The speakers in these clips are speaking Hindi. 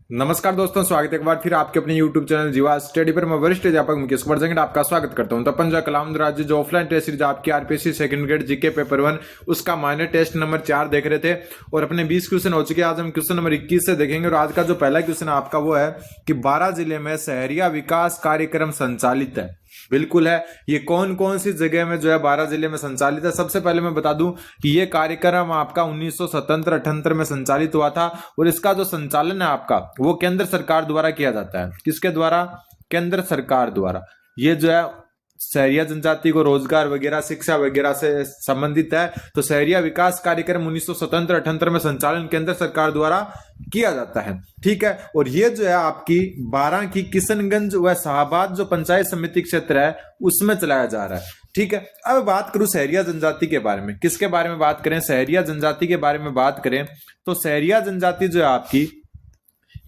नमस्कार दोस्तों, स्वागत है एक बार फिर आपके अपने YouTube चैनल जीवा स्टडी पर। मैं वरिष्ठ अध्यापक मुकेश कुमार जंगड़ आपका स्वागत करता हूं। तो अपन जो कलाम राज्य जो ऑफलाइन टेस्ट सीरीज आपकी RPSC second grade GK paper 1 उसका माइनर टेस्ट नंबर 4 देख रहे थे और अपने 20 क्वेश्चन हो चुके हैं। आज हम क्वेश्चन नंबर 21 से देखेंगे और आज का जो पहला क्वेश्चन आपका वो है कि 12 जिले में शहरिया विकास कार्यक्रम संचालित है। बिल्कुल है। ये कौन कौन सी जगह में जो है 12 जिले में संचालित है। सबसे पहले मैं बता दूं कि ये कार्यक्रम आपका 1977-78 में संचालित हुआ था और इसका जो संचालन है आपका वो केंद्र सरकार द्वारा किया जाता है। किसके द्वारा? केंद्र सरकार द्वारा। ये जो है शहरिया जनजाति को रोजगार वगैरह शिक्षा वगैरह से संबंधित है। तो शहरिया विकास कार्यक्रम 1977-78 में संचालन केंद्र सरकार द्वारा किया जाता है। ठीक है। और ये जो है आपकी 12 की किशनगंज व शाहबाद जो पंचायत समिति क्षेत्र है उसमें चलाया जा रहा है। ठीक है। अब बात करूं शहरिया जनजाति के बारे में। किसके बारे में बात करें? शहरिया जनजाति के बारे में बात करें तो शहरिया जनजाति जो है आपकी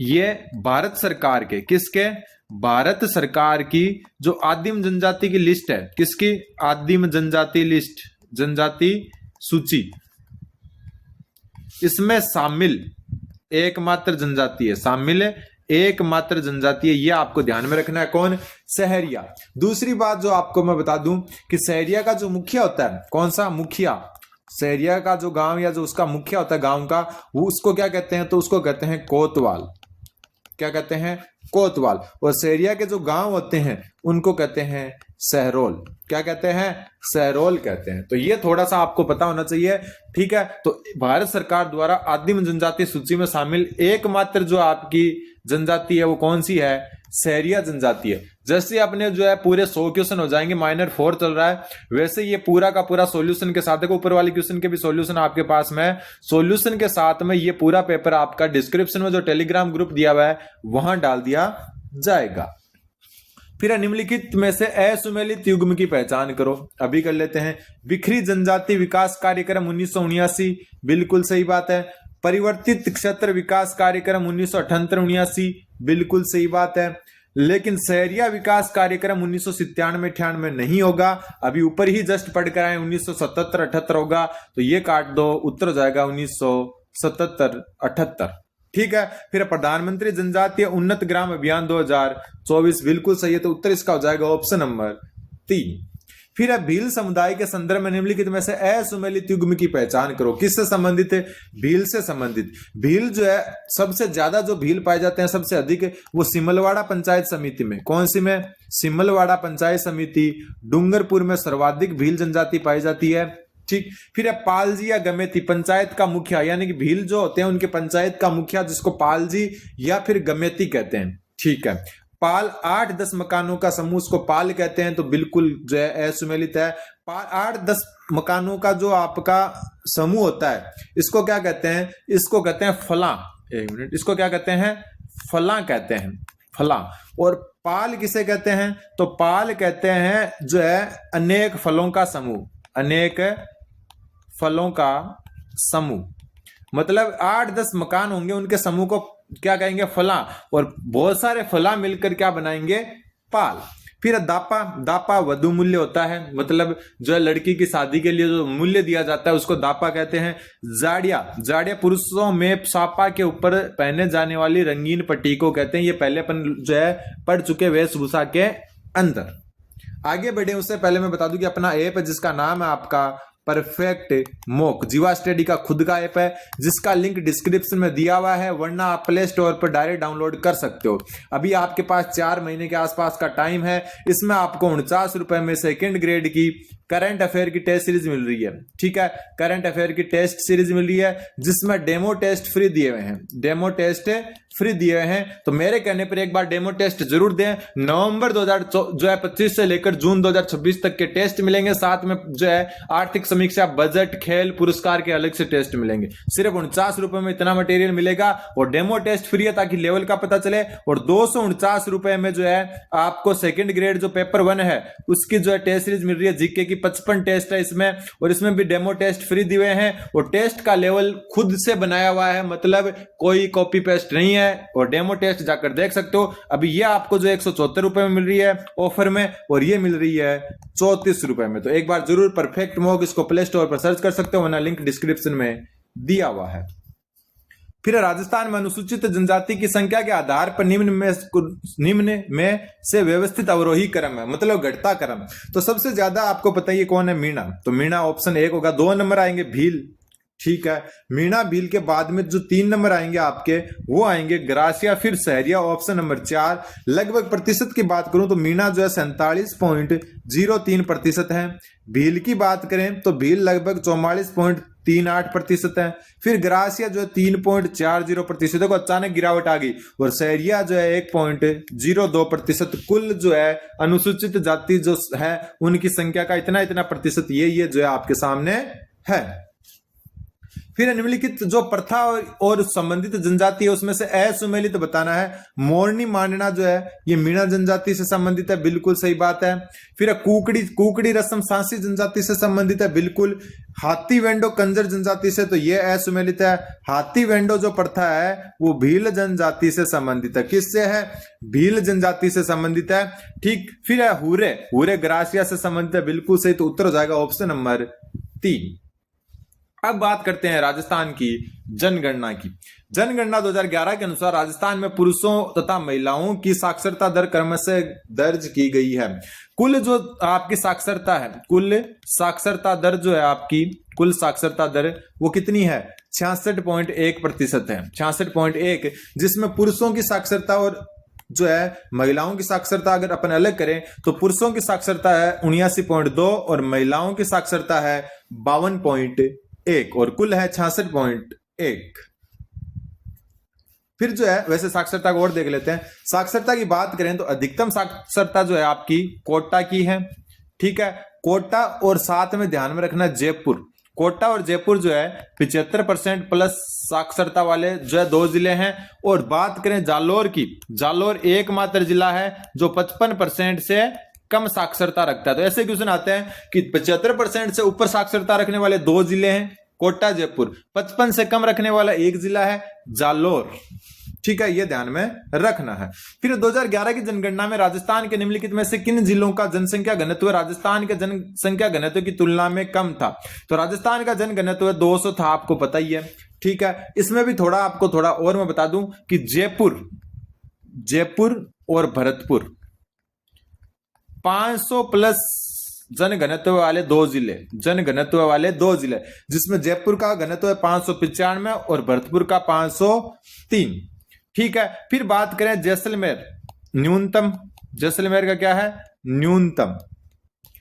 ये भारत सरकार के किसके भारत सरकार की जो आदिम जनजाति की लिस्ट है। किसकी? आदिम जनजाति लिस्ट, जनजाति सूची, इसमें शामिल एकमात्र जनजाति है। शामिल एकमात्र जनजाति है। ये आपको ध्यान में रखना है। कौन? शहरिया। दूसरी बात जो आपको मैं बता दूं कि शहरिया का जो मुखिया होता है, कौन सा मुखिया? शहरिया का जो गांव या जो उसका मुखिया होता है गांव का, वो उसको क्या कहते हैं? तो उसको कहते हैं कोतवाल। क्या कहते हैं? कोतवाल। और शहरिया के जो गांव होते हैं उनको कहते हैं सहरोल। क्या कहते हैं? सहरोल कहते हैं। तो ये थोड़ा सा आपको पता होना चाहिए। ठीक है। तो भारत सरकार द्वारा आदिम जनजाति सूची में शामिल एकमात्र जो आपकी जनजाति है वो कौन सी है? शहरिया जनजाति है। जैसे अपने जो है पूरे 100 क्वेश्चन हो जाएंगे, माइनर 4 चल रहा है, वैसे ये पूरा का पूरा सॉल्यूशन के साथ है। ऊपर वाले क्वेश्चन के भी सॉल्यूशन आपके पास में सॉल्यूशन के साथ में ये पूरा पेपर आपका डिस्क्रिप्शन में जो टेलीग्राम ग्रुप दिया हुआ है वहां डाल दिया जाएगा। फिर निम्नलिखित में से असुमेलित युग्म की पहचान करो। अभी कर लेते हैं। बिखरी जनजाति विकास कार्यक्रम 1979, बिल्कुल सही बात है। परिवर्तित क्षेत्र विकास कार्यक्रम 1978-79, बिल्कुल सही बात है। लेकिन शहरिया विकास कार्यक्रम 1997-98 नहीं होगा। अभी ऊपर ही जस्ट पढ़कर आए 1977-78 होगा। तो ये काट दो, उत्तर हो जाएगा 1977-78। ठीक है। फिर प्रधानमंत्री जनजातीय उन्नत ग्राम अभियान 2024, बिल्कुल सही है। तो उत्तर इसका हो जाएगा ऑप्शन नंबर 3। फिर भील समुदाय के संदर्भ में निम्नलिखित में से असुमेलित युग्म की पहचान करो। किससे संबंधित है? भील से संबंधित। भील जो है सबसे ज्यादा जो भील पाए जाते हैं सबसे अधिक वो सिमलवाड़ा पंचायत समिति में। कौन सी में? सिमलवाड़ा पंचायत समिति। डूंगरपुर में सर्वाधिक भील जनजाति पाई जाती है। ठीक। फिर है पालजी या गमेती, पंचायत का मुखिया, यानी कि भील जो होते हैं उनके पंचायत का मुखिया जिसको पालजी या फिर गमेती कहते हैं। ठीक है। पाल 8-10 मकानों का समूह उसको पाल कहते हैं। तो बिल्कुल जो है असुमेलित है। पाल 8-10 मकानों का जो आपका समूह होता है इसको क्या कहते हैं? इसको कहते हैं फला। एक मिनट, इसको क्या कहते हैं? फला कहते हैं। फला। और पाल किसे कहते हैं? तो पाल कहते हैं जो है अनेक फलों का समूह। अनेक फलों का समूह मतलब 8-10 मकान होंगे, उनके समूह को क्या कहेंगे? फला। और बहुत सारे फला मिलकर क्या बनाएंगे? पाल। फिर दापा। दापा वधु मूल्य होता है, मतलब जो है लड़की की शादी के लिए जो मूल्य दिया जाता है उसको दापा कहते हैं। जाड़िया। जाड़िया पुरुषों में सापा के ऊपर पहने जाने वाली रंगीन पट्टी को कहते हैं। ये पहले अपन जो है पढ़ चुके वेशभूषा के अंदर। आगे बढ़े उससे पहले मैं बता दूं कि अपना ऐप है जिसका नाम है आपका परफेक्ट मॉक। जीवा स्टडी का खुद का ऐप है जिसका लिंक डिस्क्रिप्शन में दिया हुआ है, वरना आप प्ले स्टोर पर डायरेक्ट डाउनलोड कर सकते हो। अभी आपके पास 4 महीने के आसपास का टाइम है। इसमें आपको 49 रुपए में सेकंड ग्रेड की करंट अफेयर की टेस्ट सीरीज मिल रही है। ठीक है। करंट अफेयर की टेस्ट सीरीज मिल रही है जिसमें डेमो टेस्ट फ्री दिए हुए हैं। डेमो टेस्ट फ्री दिए हुए हैं। तो मेरे कहने पर एक बार डेमो टेस्ट जरूर दें। नवंबर 2025 से लेकर जून 2026 तक के टेस्ट मिलेंगे। साथ में जो है आर्थिक समीक्षा, बजट, खेल, पुरस्कार के अलग से टेस्ट मिलेंगे। सिर्फ 49 रुपए में इतना मटेरियल मिलेगा और डेमो टेस्ट फ्री है ताकि लेवल का पता चले। और 249 रुपए में जो है आपको सेकंड ग्रेड जो पेपर 1 है उसकी जो है टेस्ट सीरीज मिल रही है। जीके की 55 टेस्ट है इसमें और इसमें भी डेमो टेस्ट फ्री दिए हुए हैं। और टेस्ट का लेवल खुद से बनाया हुआ है, मतलब कोई कॉपी पेस्ट नहीं है। और डेमो टेस्ट जाकर देख सकते हो। अभी ये आपको जो 174 रुपए में मिल रही है ऑफर में और ये मिल रही है 34 रुपए में। तो एक बार जरूर परफेक्ट मॉक इसको प्ले स्टोर पर सर्च कर सकते हो, वरना लिंक डिस्क्रिप्शन में दिया हुआ है। फिर राजस्थान में अनुसूचित जनजाति की संख्या के आधार पर निम्न में से व्यवस्थित अवरोही क्रम है, मतलब घटता क्रम। तो सबसे ज्यादा आपको पता है कौन है, मीणा। तो मीणा ऑप्शन 1 होगा। 2 नंबर आएंगे भील, ठीक है, मीणा भील के बाद में जो 3 नंबर आएंगे आपके वो आएंगे ग्रासिया, फिर सहरिया ऑप्शन नंबर 4। लगभग प्रतिशत की बात करूं तो मीणा जो है 47.03% है। भील की बात करें तो भील लगभग 44.38% है। फिर ग्रासिया जो है 3.40% को अचानक गिरावट आ गई, और सहरिया जो है 1.02%। कुल जो है अनुसूचित जाति जो है उनकी संख्या का इतना प्रतिशत ये जो है आपके सामने है। फिर निम्नलिखित जो प्रथा और संबंधित जनजाति है उसमें से असुमेलित बताना है। मोरनी मांडना जो है ये मीणा जनजाति से संबंधित है, बिल्कुल सही बात है। फिर कुकड़ी रस्म सांसी जनजाति से संबंधित है, बिल्कुल। हाथी वेंडो कंजर जनजाति से, तो ये असुमेलित है। हाथी वेंडो जो प्रथा है वो भील जनजाति से संबंधित है। किससे है? भील जनजाति से संबंधित है, ठीक। फिर है हुरे ग्रासिया से संबंधित है, बिल्कुल सही। तो उत्तर हो जाएगा ऑप्शन नंबर 3। अब बात करते हैं राजस्थान की जनगणना की। जनगणना 2011 के अनुसार राजस्थान में पुरुषों तथा महिलाओं की साक्षरता दर क्रमशः दर्ज की गई है। कुल जो आपकी साक्षरता है, कुल साक्षरता दर जो है आपकी, कुल साक्षरता दर वो कितनी है? 66.1% है, 66.1, जिसमें पुरुषों की साक्षरता और जो है महिलाओं की साक्षरता अगर अपन अलग करें तो पुरुषों की साक्षरता है 79.2 और महिलाओं की साक्षरता है 52.1 और कुल है 66.1। फिर जो है वैसे साक्षरता को और देख लेते हैं। साक्षरता की बात करें तो अधिकतम साक्षरता जो है आपकी कोटा की है, ठीक है। कोटा और साथ में ध्यान में रखना जयपुर, कोटा और जयपुर जो है 75% प्लस साक्षरता वाले जो है 2 जिले हैं। और बात करें जालोर की, जालोर एकमात्र जिला है जो 55% से कम साक्षरता रखता है। तो ऐसे क्वेश्चन आते हैं कि 75% से ऊपर साक्षरता रखने वाले 2 जिले हैं कोटा जयपुर, 55 से कम रखने वाला 1 जिला है जालोर, ठीक है, ये ध्यान में रखना है। फिर 2011 की जनगणना में राजस्थान के निम्नलिखित में से किन जिलों का जनसंख्या घनत्व राजस्थान के जनसंख्या घनत्व की तुलना में कम था? तो राजस्थान का जनघनत्व 200 था, आपको पता ही है, ठीक है। इसमें भी आपको थोड़ा और मैं बता दूं कि जयपुर और भरतपुर 500 प्लस जनघनत्व वाले 2 जिले, जनघनत्व वाले 2 जिले, जिसमें जयपुर का घनत्व है 595 और भरतपुर का 503, ठीक है। फिर बात करें जैसलमेर, न्यूनतम, जैसलमेर का क्या है? न्यूनतम,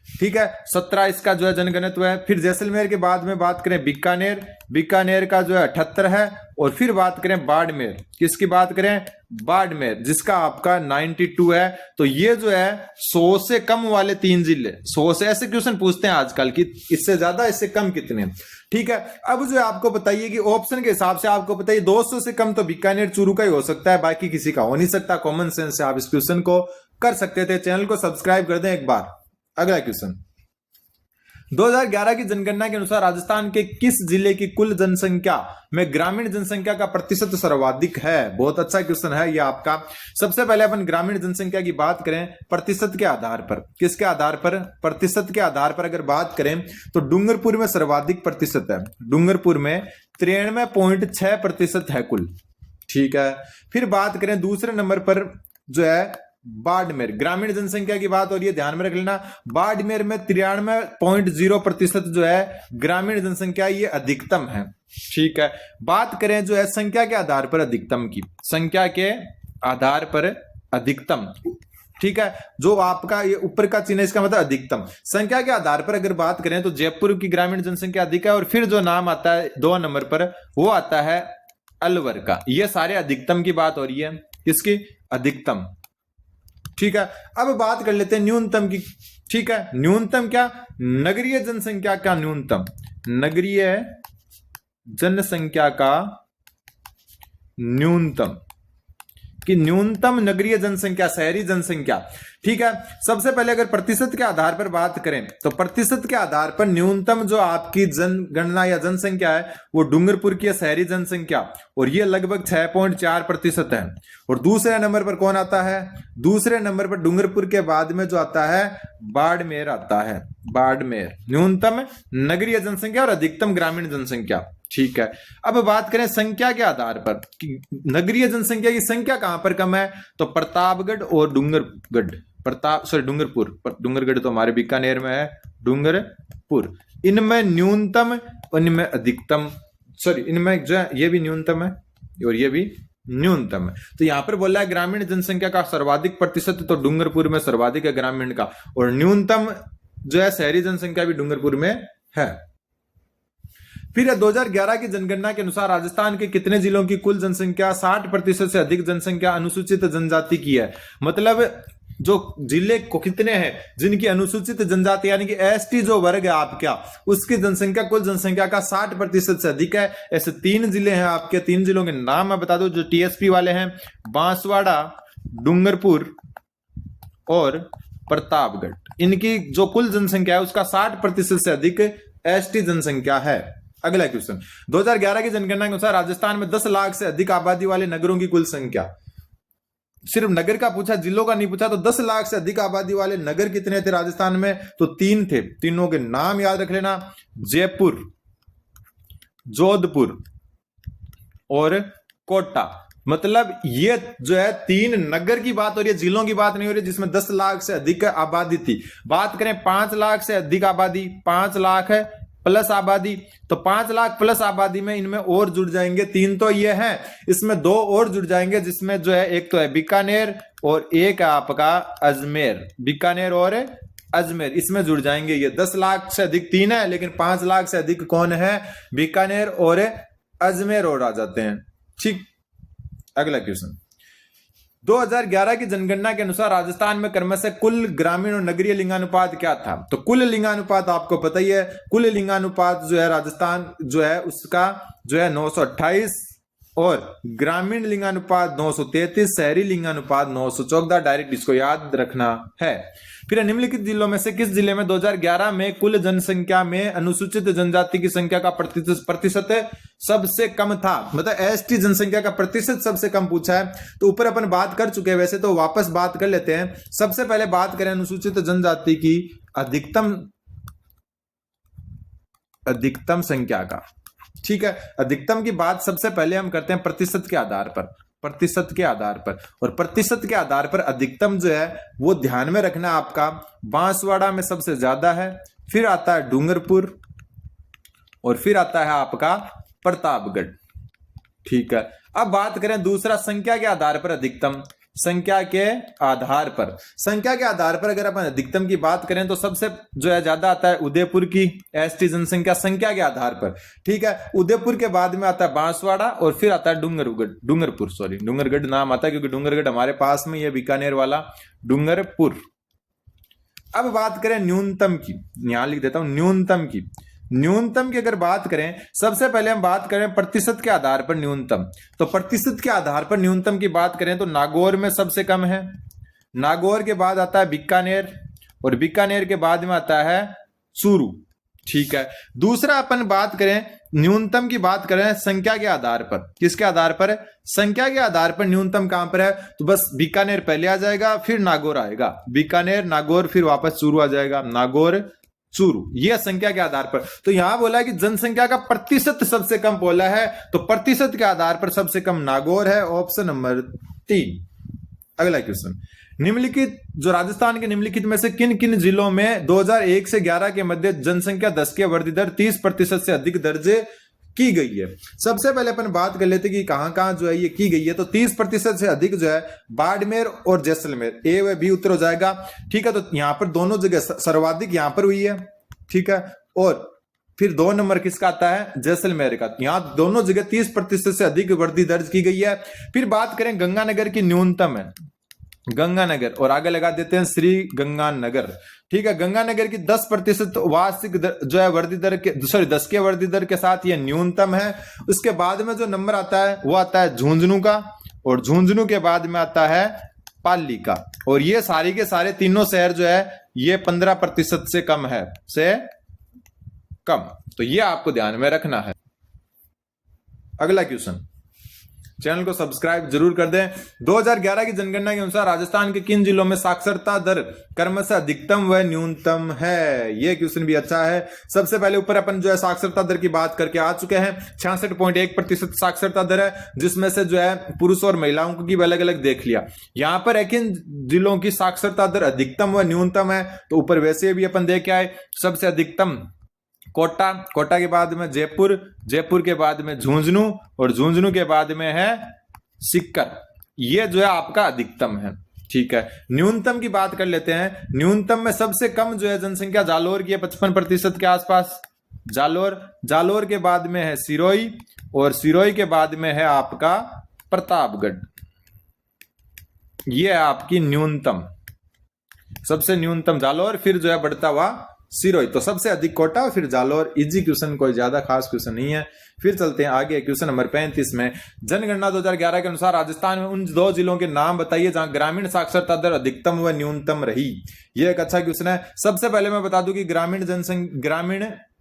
ठीक है, 17 इसका जो है जनघनत्व है। फिर जैसलमेर के बाद में बात करें बीकानेर का जो है 78 है। और फिर बात करें बाड़मेर, किसकी बात करें? बाड़मेर, जिसका आपका 92 है। तो ये जो है 100 से कम वाले 3 जिले, 100 से, ऐसे क्वेश्चन पूछते हैं आजकल कि इससे ज्यादा इससे कम कितने, ठीक है। अब जो है आपको बताइए कि ऑप्शन के हिसाब से आपको बताइए 200 से कम तो बीकानेर चूरू का ही हो सकता है, बाकी किसी का हो नहीं सकता। कॉमन सेंस से आप इस क्वेश्चन को कर सकते थे। चैनल को सब्सक्राइब कर दें एक बार। अगला क्वेश्चन, 2011 की जनगणना के अनुसार राजस्थान के किस जिले की कुल जनसंख्या में ग्रामीण जनसंख्या का प्रतिशत सर्वाधिक है? बहुत अच्छा क्वेश्चन है ये आपका। सबसे पहले अपन ग्रामीण जनसंख्या की बात करें प्रतिशत के आधार पर, किसके आधार पर? प्रतिशत के आधार पर अगर बात करें तो डूंगरपुर में सर्वाधिक प्रतिशत है, डूंगरपुर में 93.6% है कुल, ठीक है। फिर बात करें दूसरे नंबर पर जो है बाड़मेर, ग्रामीण जनसंख्या की बात हो रही है, ध्यान में रख लेना। बाड़मेर में 93.0% जो है ग्रामीण जनसंख्या, ये अधिकतम है, ठीक है। बात करें जो है संख्या के आधार पर अधिकतम की, संख्या के आधार पर अधिकतम, ठीक है, जो आपका ये ऊपर का चिन्ह इसका मतलब अधिकतम। संख्या के आधार पर अगर बात करें तो जयपुर की ग्रामीण जनसंख्या अधिक है। और फिर जो नाम आता है 2 नंबर पर वो आता है अलवर का। ये सारे अधिकतम की बात हो रही है, किसकी? अधिकतम, ठीक है। अब बात कर लेते हैं न्यूनतम की, ठीक है। न्यूनतम क्या? नगरीय जनसंख्या का न्यूनतम, नगरीय जनसंख्या का न्यूनतम, कि न्यूनतम नगरीय जनसंख्या, शहरी जनसंख्या, ठीक है। सबसे पहले अगर प्रतिशत के आधार पर बात करें तो प्रतिशत के आधार पर न्यूनतम जो आपकी जनगणना या जनसंख्या है वो डूंगरपुर की शहरी जनसंख्या, और ये लगभग 6.4% है। और दूसरे नंबर पर कौन आता है? दूसरे नंबर पर डूंगरपुर के बाद में जो आता है बाड़मेर आता है, बाड़मेर। न्यूनतम नगरीय जनसंख्या और अधिकतम ग्रामीण जनसंख्या, ठीक है। अब बात करें संख्या के आधार पर कि नगरीय जनसंख्या की संख्या कहां पर कम है, तो प्रतापगढ़ और डूंगरगढ़, डूंगरगढ़ तो हमारे बीकानेर में है, डूंगरपुर, इनमें न्यूनतम और इनमें अधिकतम, इनमें जो है ये भी न्यूनतम है और ये भी न्यूनतम है। तो यहां पर बोला है ग्रामीण जनसंख्या का सर्वाधिक प्रतिशत तो डूंगरपुर में सर्वाधिक है ग्रामीण का, और न्यूनतम जो है शहरी जनसंख्या भी डूंगरपुर में है। फिर 2011 की जनगणना के अनुसार राजस्थान के कितने जिलों की कुल जनसंख्या 60% से अधिक जनसंख्या अनुसूचित जनजाति की है। मतलब जो जिले को कितने हैं जिनकी अनुसूचित जनजाति यानी कि एसटी जो वर्ग है आपका, उसकी जनसंख्या कुल जनसंख्या का 60% से अधिक है। ऐसे 3 जिले हैं आपके, 3 जिलों के नाम मैं बता दूं जो टीएसपी वाले हैं, बांसवाड़ा, डूंगरपुर और प्रतापगढ़। इनकी जो कुल जनसंख्या है उसका 60% से अधिक एसटी जनसंख्या है। अगला क्वेश्चन, 2011 की जनगणना के अनुसार राजस्थान में 10 लाख से अधिक आबादी वाले नगरों की कुल संख्या, सिर्फ नगर का पूछा, जिलों का नहीं पूछा। तो 10 लाख से अधिक आबादी वाले नगर कितने थे राजस्थान में, तो 3 थे। तीनों के नाम याद रख लेना, जयपुर, जोधपुर और कोटा। मतलब ये जो है 3 नगर की बात हो रही है, जिलों की बात नहीं हो रही, जिसमें 10 लाख से अधिक आबादी थी। बात करें 5 लाख से अधिक आबादी, 5 लाख है प्लस आबादी, तो 5 लाख प्लस आबादी में इनमें और जुड़ जाएंगे, 3 तो ये हैं, इसमें 2 और जुड़ जाएंगे, जिसमें जो है एक तो है बीकानेर और एक है आपका अजमेर, बीकानेर और अजमेर, इसमें जुड़ जाएंगे। ये 10 लाख से अधिक 3 है, लेकिन 5 लाख से अधिक कौन है, बीकानेर और अजमेर और आ जाते हैं। ठीक, अगला क्वेश्चन, 2011 की जनगणना के अनुसार राजस्थान में क्रमशः कुल ग्रामीण और नगरीय लिंगानुपात क्या था। तो कुल लिंगानुपात आपको पता ही है, कुल लिंगानुपात जो है राजस्थान जो है उसका जो है 928 और ग्रामीण लिंगानुपात 933, शहरी लिंगानुपात 914। डायरेक्ट इसको याद रखना है। फिर निम्नलिखित जिलों में से किस जिले में 2011 में कुल जनसंख्या में अनुसूचित जनजाति की संख्या का प्रतिशत सबसे कम था। मतलब एसटी जनसंख्या का प्रतिशत सबसे कम पूछा है, तो ऊपर अपन बात कर चुके हैं, वैसे तो वापस बात कर लेते हैं। सबसे पहले बात करें अनुसूचित जनजाति की अधिकतम संख्या का। ठीक है, अधिकतम की बात सबसे पहले हम करते हैं प्रतिशत के आधार पर, प्रतिशत के आधार पर, और प्रतिशत के आधार पर अधिकतम जो है वो ध्यान में रखना आपका बांसवाड़ा में सबसे ज्यादा है, फिर आता है डूंगरपुर और फिर आता है आपका प्रतापगढ़। ठीक है, अब बात करें दूसरा संख्या के आधार पर अधिकतम। संख्या के आधार पर, संख्या के आधार पर अगर अपन अधिकतम की बात करें तो सबसे जो है ज्यादा आता है उदयपुर की एसटी जनसंख्या संख्या के आधार पर। ठीक है, उदयपुर के बाद में आता है बांसवाड़ा और फिर आता है डूंगरगढ़ नाम आता है क्योंकि डूंगरगढ़ हमारे पास में ये बीकानेर वाला डूंगरपुर। अब बात करें न्यूनतम की, यहां लिख देता हूं न्यूनतम की। न्यूनतम की अगर बात करें, सबसे पहले हम बात करें प्रतिशत के आधार पर न्यूनतम। तो प्रतिशत के आधार पर न्यूनतम की बात करें तो नागौर में सबसे कम है, नागौर के बाद आता है बीकानेर और बीकानेर के बाद में आता है चूरू। ठीक है, दूसरा अपन बात करें न्यूनतम की बात करें संख्या के आधार पर। किसके आधार पर, संख्या के आधार पर न्यूनतम कहां पर है, तो बस बीकानेर पहले आ जाएगा, फिर नागौर आएगा, बीकानेर नागौर फिर वापस चूरू आ जाएगा, नागौर चूरू, यह संख्या के आधार पर। तो यहां बोला है कि जनसंख्या का प्रतिशत सबसे कम बोला है, तो प्रतिशत के आधार पर सबसे कम नागौर है, ऑप्शन नंबर 3। अगला क्वेश्चन, निम्नलिखित जो राजस्थान के निम्नलिखित में से किन किन जिलों में 2001 से 11 के मध्य जनसंख्या दशकीय वृद्धि दर 30% से अधिक दर्ज की गई है। सबसे पहले अपन बात कर लेते कि कहां कहां जो है ये की गई है। तो 30% से अधिक जो है बाड़मेर और जैसलमेर, ए व बी उत्तर हो जाएगा। ठीक है, तो यहां पर दोनों जगह सर्वाधिक यहां पर हुई है। ठीक है, और फिर 2 नंबर किसका आता है, जैसलमेर का। यहां दोनों जगह 30% से अधिक वृद्धि दर्ज की गई है। फिर बात करें गंगानगर की न्यूनतम है, गंगानगर और आगे लगा देते हैं श्री गंगानगर। ठीक है, गंगानगर की 10% वार्षिक जो है वृद्धि दर के दशकीय वृद्धि दर के साथ ये न्यूनतम है। उसके बाद में जो नंबर आता है वो आता है झुंझुनू का, और झुंझुनू के बाद में आता है पाली का। और ये सारी के सारे तीनों शहर जो है ये 15% से कम है, से कम। तो ये आपको ध्यान में रखना है। अगला क्वेश्चन, चैनल को सब्सक्राइब जरूर कर दें। 2011 की जनगणना के अनुसार राजस्थान के किन जिलों में साक्षरता दर क्रमशः अधिकतम व न्यूनतम है? ये क्वेश्चन भी अच्छा है। सबसे पहले ऊपर अपन जो है साक्षरता दर की बात करके आ चुके हैं। 66.1% साक्षरता दर है, जिसमें से जो है पुरुष और महिलाओं की भी अलग अलग देख लिया। यहां पर है किन जिलों की साक्षरता दर अधिकतम व न्यूनतम है, तो ऊपर वैसे भी अपन देख के आए। सबसे अधिकतम कोटा, कोटा के बाद में जयपुर, जयपुर के बाद में झुंझुनू और झुंझुनू के बाद में है सीकर। ये जो है आपका अधिकतम है। ठीक है, न्यूनतम की बात कर लेते हैं। न्यूनतम में सबसे कम जो है जनसंख्या जालोर की है, 55% के आसपास। जालोर के बाद में है सिरोही और सिरोही के बाद में है आपका प्रतापगढ़। ये है आपकी न्यूनतम, सबसे न्यूनतम जालोर, फिर जो है बढ़ता हुआ सिरोही। तो सबसे अधिक कोटा, फिर जालोर। इजी क्वेश्चन, कोई ज्यादा खास क्वेश्चन नहीं है। फिर चलते हैं आगे, क्वेश्चन नंबर 35 में। जनगणना 2011 के अनुसार राजस्थान में उन 2 जिलों के नाम बताइए जहां ग्रामीण साक्षरता दर अधिकतम व न्यूनतम रही। यह एक अच्छा क्वेश्चन है। सबसे पहले मैं बता दूं कि ग्रामीण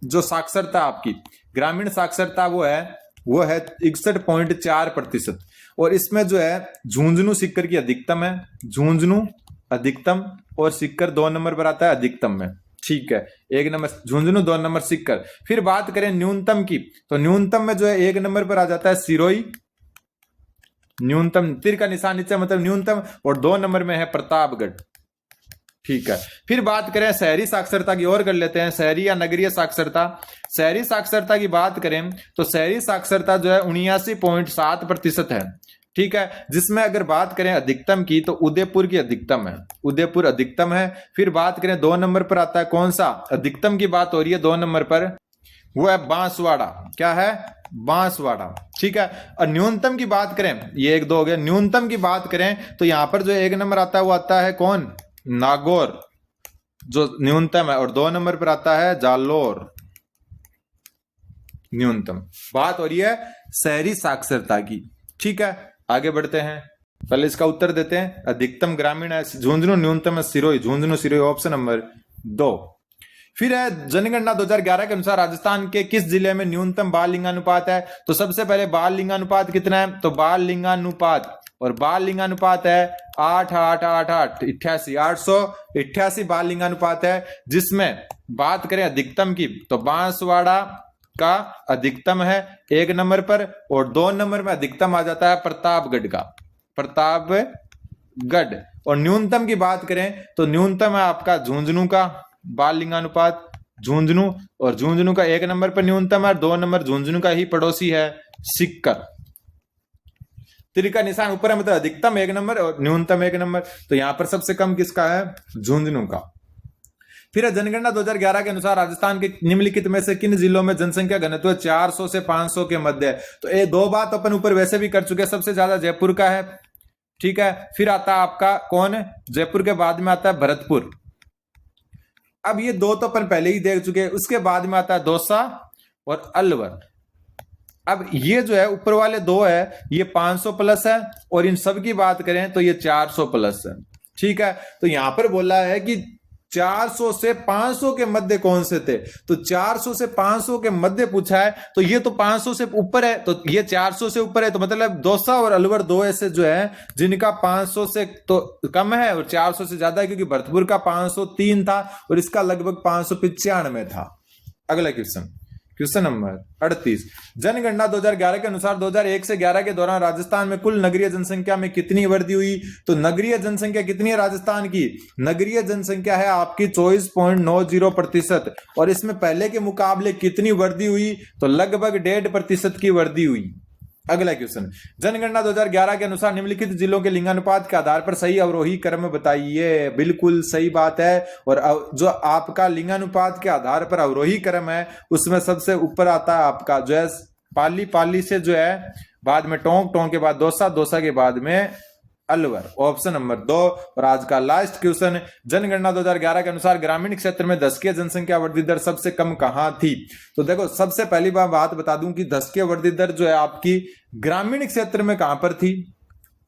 जो साक्षरता आपकी, ग्रामीण साक्षरता वो है 61.4%। और इसमें जो है झुंझुनू सीकर की अधिकतम है, झुंझुनू अधिकतम, और सीकर 2 नंबर पर आता है अधिकतम में। ठीक है, 1 नंबर झुंझुनू, 2 नंबर सीकर। फिर बात करें न्यूनतम की, तो न्यूनतम में जो है 1 नंबर पर आ जाता है सिरोही, न्यूनतम, तीर का निशान नीचे मतलब न्यूनतम, और 2 नंबर में है प्रतापगढ़। ठीक है, फिर बात करें शहरी साक्षरता की और कर लेते हैं, शहरी या नगरीय साक्षरता। शहरी साक्षरता की बात करें तो शहरी साक्षरता जो है 79.7% है। ठीक है, जिसमें अगर बात करें अधिकतम की तो उदयपुर की अधिकतम है, उदयपुर अधिकतम है। फिर बात करें 2 नंबर पर आता है कौन सा, अधिकतम की बात हो रही है 2 नंबर पर, वो है बांसवाड़ा। क्या है? बांसवाड़ा। ठीक है, और न्यूनतम की बात करें, ये 1 2 हो गया। न्यूनतम की बात करें तो यहां पर जो 1 नंबर आता है वो आता है कौन, नागौर, जो न्यूनतम है, और 2 नंबर पर आता है जालोर, न्यूनतम। बात हो रही है शहरी साक्षरता की। ठीक है, आगे बढ़ते हैं, पहले इसका उत्तर देते हैं। अधिकतम ग्रामीण है झुंझुनू, न्यूनतम है सिरोही, झुंझुनू सिरोही, ऑप्शन नंबर 2। फिर है जनगणना 2011 के अनुसार राजस्थान के किस जिले में न्यूनतम बाल लिंगानुपात है? तो सबसे पहले बाल लिंगानुपात कितना है, तो बाल लिंगानुपात है 888 बाल लिंगानुपात है। जिसमें बात करें अधिकतम की तो बांसवाड़ा का अधिकतम है 1 नंबर पर, और 2 नंबर में अधिकतम आ जाता है प्रतापगढ़ का, प्रतापगढ़। और न्यूनतम की बात करें तो न्यूनतम है आपका झुंझुनू का बाल लिंगानुपात, झुंझुनू, और झुंझुनू का 1 नंबर पर न्यूनतम है, 2 नंबर झुंझुनू का ही पड़ोसी है सीकर। तीर का निशान ऊपर है, मतलब अधिकतम 1 नंबर और न्यूनतम 1 नंबर। तो यहां पर सबसे कम किसका है, झुंझुनू का। फिर जनगणना 2011 के अनुसार राजस्थान के निम्नलिखित में से किन जिलों में जनसंख्या घनत्व 400 से 500 के मध्य है? तो ये 2 बात अपन ऊपर वैसे भी कर चुके हैं। सबसे ज्यादा जयपुर का है। ठीक है, फिर आता है आपका कौन, जयपुर के बाद में आता है भरतपुर। अब ये 2 तो अपन पहले ही देख चुके हैं। उसके बाद में आता है दौसा और अलवर। अब ये जो है ऊपर वाले 2 है, ये 500 प्लस है, और इन सब की बात करें तो ये 400 प्लस है। ठीक है, तो यहां पर बोला है कि 400 से 500 के मध्य कौन से थे, तो 400 से 500 के मध्य पूछा है। तो ये तो 500 से ऊपर है, तो ये 400 से ऊपर है, तो मतलब दौसा और अलवर 2 ऐसे जो है जिनका 500 से तो कम है और 400 से ज्यादा है, क्योंकि भरतपुर का 503 था और इसका लगभग 595 था। अगला क्वेश्चन नंबर 38। जनगणना 2011 के अनुसार 2001 से 11 के दौरान राजस्थान में कुल नगरीय जनसंख्या में कितनी वृद्धि हुई? तो नगरीय जनसंख्या कितनी है राजस्थान की? नगरीय जनसंख्या है आपकी 24.90%। और इसमें पहले के मुकाबले कितनी वृद्धि हुई? तो लगभग 1.5% की वृद्धि हुई। अगला क्वेश्चन, जनगणना 2011 के अनुसार निम्नलिखित जिलों के लिंगानुपात के आधार पर सही अवरोही क्रम बताइए। बिल्कुल सही बात है। और जो आपका लिंगानुपात के आधार पर अवरोही क्रम है उसमें सबसे ऊपर आता है आपका जो है पाली, पाली से जो है बाद में टोंक, टोंक के बाद दौसा, दौसा के बाद में अलवर, ऑप्शन नंबर 2। और आज का लास्ट क्वेश्चन, जनगणना 2011 के अनुसार ग्रामीण क्षेत्र में दशकीय जनसंख्या वृद्धि दर सबसे कम कहां थी? तो देखो, सबसे पहली बात बता दूं कि दशकीय वृद्धि दर जो है आपकी ग्रामीण क्षेत्र में कहां पर थी?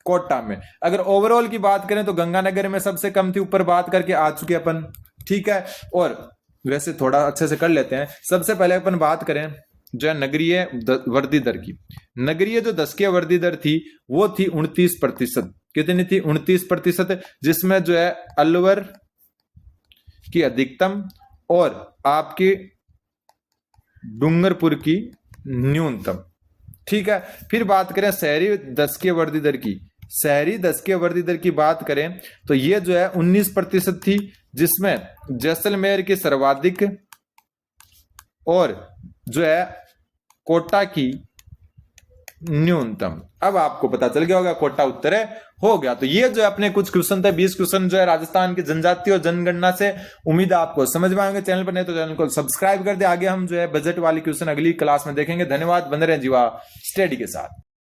कोटा में। अगर ओवरऑल की बात करें तो गंगानगर में सबसे कम थी, ऊपर बात करके आ चुके अपन। ठीक है, और वैसे थोड़ा अच्छे से कर लेते हैं। सबसे पहले अपन बात करें जो है नगरीय वृद्धि दर की। नगरीय जो दशकीय वृद्धि दर थी वो थी 29%। कितनी थी? 29%, जिसमें जो है अलवर की अधिकतम और आपके डूंगरपुर की न्यूनतम। ठीक है, फिर बात करें शहरी दशकीय वृद्धि दर की। शहरी दशकीय वृद्धि दर की बात करें तो ये जो है 19% थी, जिसमें जैसलमेर की सर्वाधिक और जो है कोटा की न्यूनतम। अब आपको पता चल गया होगा कोटा उत्तर है, हो गया। तो ये जो है अपने कुछ क्वेश्चन थे, 20 क्वेश्चन जो है राजस्थान की जनजाति और जनगणना से। उम्मीद है आपको समझ में आएंगे। चैनल पर नहीं तो चैनल को सब्सक्राइब कर दे। आगे हम जो है बजट वाली क्वेश्चन अगली क्लास में देखेंगे। धन्यवाद। बने रहें जीवा स्टडी के साथ।